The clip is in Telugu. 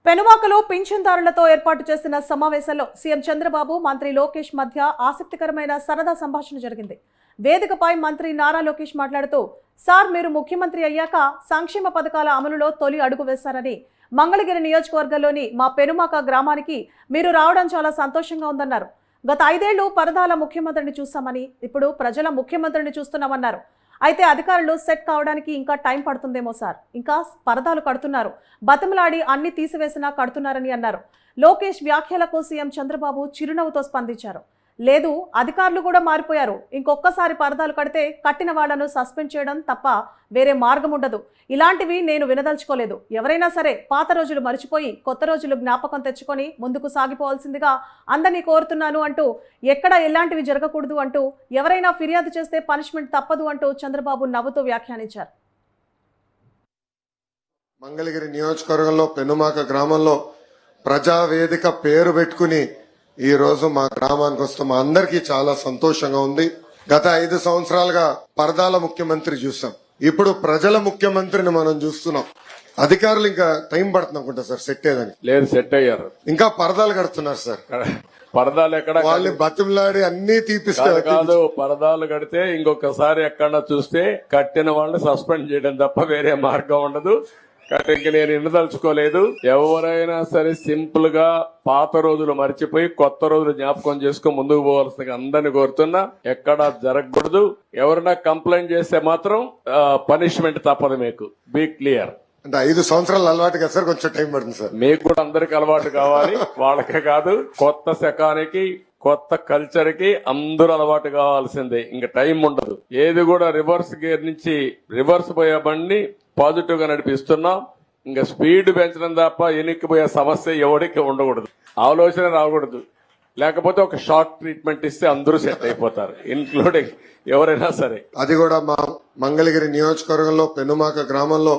పెనుమాకలో పింఛన్దారులతో ఏర్పాటు చేసిన సమావేశంలో సీఎం చంద్రబాబు మంత్రి లోకేష్ మధ్య ఆసక్తికరమైన సరదా సంభాషణ జరిగింది. వేదికపై మంత్రి నారా లోకేష్ మాట్లాడుతూ, సార్ మీరు ముఖ్యమంత్రి అయ్యాక సంక్షేమ పథకాల అమలులో తొలి అడుగు వేశారని, మంగళగిరి నియోజకవర్గంలోని మా పెనుమాక గ్రామానికి మీరు రావడం చాలా సంతోషంగా ఉందన్నారు. గత 5 ఏళ్లు పరదాల ముఖ్యమంత్రిని చూస్తామని, ఇప్పుడు ప్రజల ముఖ్యమంత్రిని చూస్తున్నామన్నారు. అయితే అధికారులు సెట్ కావడానికి ఇంకా టైం పడుతుందేమో సార్, ఇంకా పరదాలు కడుతున్నారు, బతిమలాడి అన్ని తీసివేసినా కడుతున్నారని అన్నారు. లోకేష్ వ్యాఖ్యలకు సీఎం చంద్రబాబు చిరునవ్వుతో స్పందించారు. లేదు, అధికారులు కూడా మారిపోయారు, ఇంకొకసారి పరదాలు కడితే కట్టిన వాళ్లను సస్పెండ్ చేయడం తప్ప వేరే మార్గం ఉండదు. ఇలాంటివి నేను వినదలుచుకోలేదు. ఎవరైనా సరే పాత రోజులు మరిచిపోయి కొత్త రోజులు జ్ఞాపకం తెచ్చుకొని ముందుకు సాగిపోవాల్సిందిగా అందరినీ కోరుతున్నాను అంటూ, ఎక్కడ ఎలాంటివి జరగకూడదు అంటూ, ఎవరైనా ఫిర్యాదు చేస్తే పనిష్మెంట్ తప్పదు అంటూ చంద్రబాబు నవ్వుతూ వ్యాఖ్యానించారు. మంగళగిరి నియోజకవర్గంలో పెనుమాక గ్రామంలో ప్రజావేదిక పేరు పెట్టుకుని ఈ రోజు మా గ్రామానికి వస్తే మా అందరికీ చాలా సంతోషంగా ఉంది. గత 5 సంవత్సరాలుగా పరదాల ముఖ్యమంత్రి చూసాం, ఇప్పుడు ప్రజల ముఖ్యమంత్రిని మనం చూస్తున్నాం. అధికారులు ఇంకా టైం పడుతుంది అనుకుంటా సార్ సెట్ అయ్యేదని. లేదు, సెట్ అయ్యారు. ఇంకా పరదాలు కడుతున్నారు సార్. పరదాలు ఎక్కడ వాళ్ళు బతిమలాడి అన్ని తీపిస్తారు కాదు. పరదాలు కడితే ఇంకొకసారి ఎక్కడ చూస్తే కట్టిన వాళ్ళని సస్పెండ్ చేయడం తప్ప వేరే మార్గం ఉండదు. ఇంక నేను వినదలుచుకోలేదు. ఎవరైనా సరే సింపుల్ గా పాత రోజులు మర్చిపోయి కొత్త రోజులు జ్ఞాపకం చేసుకుని ముందుకు పోవాల్సిందిగా అందరిని కోరుతున్నా. ఎక్కడా జరగకూడదు. ఎవరైనా కంప్లైంట్ చేస్తే మాత్రం పనిష్మెంట్ తప్పదు. మీకు బీ క్లియర్. అంటే 5 సంవత్సరాలు అలవాటు కదా సార్, కొంచెం టైం పడుతుంది సార్. మీకు కూడా అందరికి అలవాటు కావాలి, వాళ్ళకే కాదు. కొత్త శకానికి కొత్త కల్చర్ కి అందరూ అలవాటు కావాల్సిందే. ఇంకా టైం ఉండదు. ఏది కూడా రివర్స్ గేర్ నుంచి రివర్స్ పోయే బండి పాజిటివ్ గా నడిపిస్తున్నాం. ఇంకా స్పీడ్ పెంచడం తప్ప ఎనిక్కిపోయే సమస్య ఎవరికి ఉండకూడదు. ఆలోచన రాకూడదు. లేకపోతే ఒక షార్ట్ ట్రీట్మెంట్ ఇస్తే అందరూ సెట్ అయిపోతారు, ఇన్క్లూడింగ్ ఎవరైనా సరే. అది కూడా మా మంగళగిరి నియోజకవర్గంలో పెనుమాక గ్రామంలో